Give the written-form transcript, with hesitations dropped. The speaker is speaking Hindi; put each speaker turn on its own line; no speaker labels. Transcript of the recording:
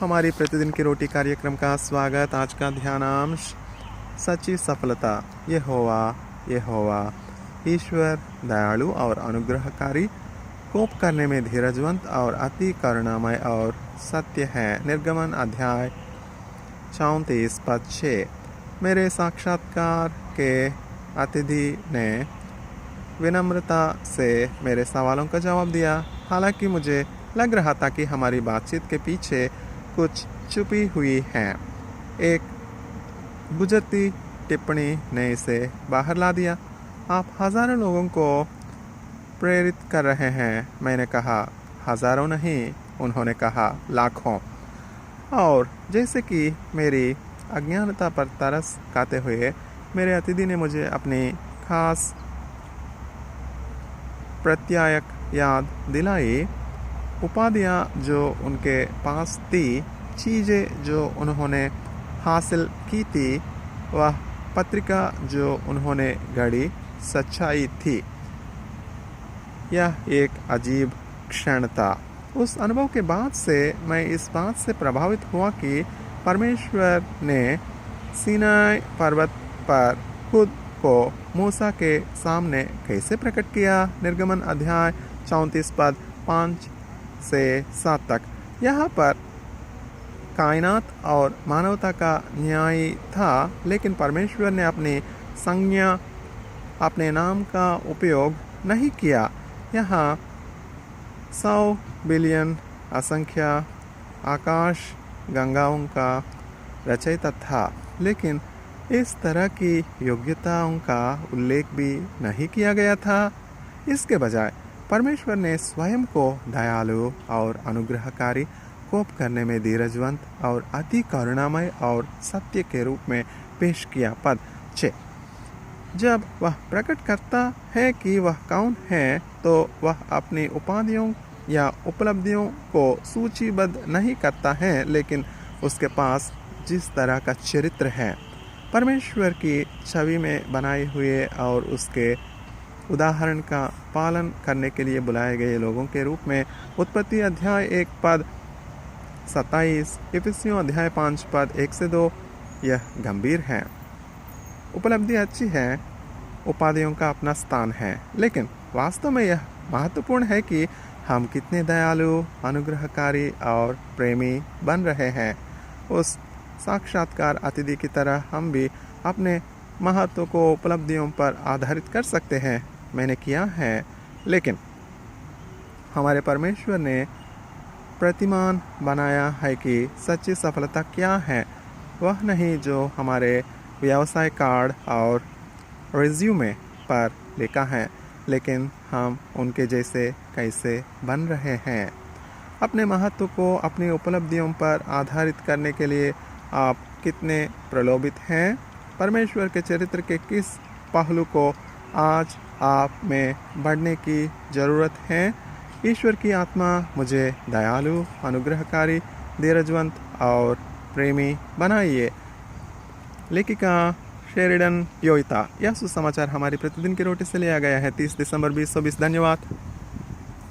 हमारी प्रतिदिन की रोटी कार्यक्रम का स्वागत। आज का ध्यानांश सच्ची सफलता। यहोवा ईश्वर दयालु और अनुग्रहकारी, कोप करने में धीरजवंत और अति करुणामय और सत्य है। निर्गमन अध्याय 34 पद 6। मेरे साक्षात्कार के अतिथि ने विनम्रता से मेरे सवालों का जवाब दिया। हालांकि मुझे लग रहा था कि हमारी बातचीत के पीछे कुछ छुपी हुई है, एक गुजरती टिप्पणी ने इसे बाहर ला दिया। आप हजारों लोगों को प्रेरित कर रहे हैं। मैंने कहा, हजारों नहीं। उन्होंने कहा, लाखों। और जैसे कि मेरी अज्ञानता पर तरस खाते हुए मेरे अतिथि ने मुझे अपनी खास प्रत्यायक याद दिलाई, उपाधियाँ जो उनके पास थी, चीज़ें जो उन्होंने हासिल की थी, वह पत्रिका जो उन्होंने गढ़ी सच्चाई थी। यह एक अजीब क्षण था। उस अनुभव के बाद से मैं इस बात से प्रभावित हुआ कि परमेश्वर ने सीनाई पर्वत पर खुद को मूसा के सामने कैसे प्रकट किया। निर्गमन अध्याय 34 पद 5 से 7 तक। यहाँ पर कायनात और मानवता का न्याय था, लेकिन परमेश्वर ने अपनी संज्ञा, अपने नाम का उपयोग नहीं किया। यहाँ 100 बिलियन असंख्य आकाश गंगाओं का रचयिता था, लेकिन इस तरह की योग्यताओं का उल्लेख भी नहीं किया गया था। इसके बजाय परमेश्वर ने स्वयं को दयालु और अनुग्रहकारी, कोप करने में धीरजवंत और अति करुणामय और सत्य के रूप में पेश किया। पद 6। जब वह प्रकट करता है कि वह कौन है, तो वह अपनी उपाधियों या उपलब्धियों को सूचीबद्ध नहीं करता है, लेकिन उसके पास जिस तरह का चरित्र है, परमेश्वर की छवि में बनाए हुए और उसके उदाहरण का पालन करने के लिए बुलाए गए लोगों के रूप में। उत्पत्ति अध्याय 1 पद 27, इफिसियों अध्याय 5 पद 1 से 2। यह गंभीर है। उपलब्धि अच्छी है, उपाधियों का अपना स्थान है, लेकिन वास्तव में यह महत्वपूर्ण है कि हम कितने दयालु, अनुग्रहकारी और प्रेमी बन रहे हैं। उस साक्षात्कार अतिथि की तरह हम भी अपने महत्व को उपलब्धियों पर आधारित कर सकते हैं। मैंने किया है, लेकिन हमारे परमेश्वर ने प्रतिमान बनाया है कि सच्ची सफलता क्या है। वह नहीं जो हमारे व्यवसाय कार्ड और रिज्यूमे पर लिखा है, लेकिन हम उनके जैसे कैसे बन रहे हैं। अपने महत्व को अपनी उपलब्धियों पर आधारित करने के लिए आप कितने प्रलोभित हैं। परमेश्वर के चरित्र के किस पहलू को आज आप में बढ़ने की ज़रूरत है। ईश्वर की आत्मा मुझे दयालु, अनुग्रहकारी, धीरजवंत और प्रेमी बनाइए। लेखिका शेरिडन योइता। यह सुसमाचार हमारी प्रतिदिन की रोटी से लिया गया है 30 दिसंबर 2020। धन्यवाद।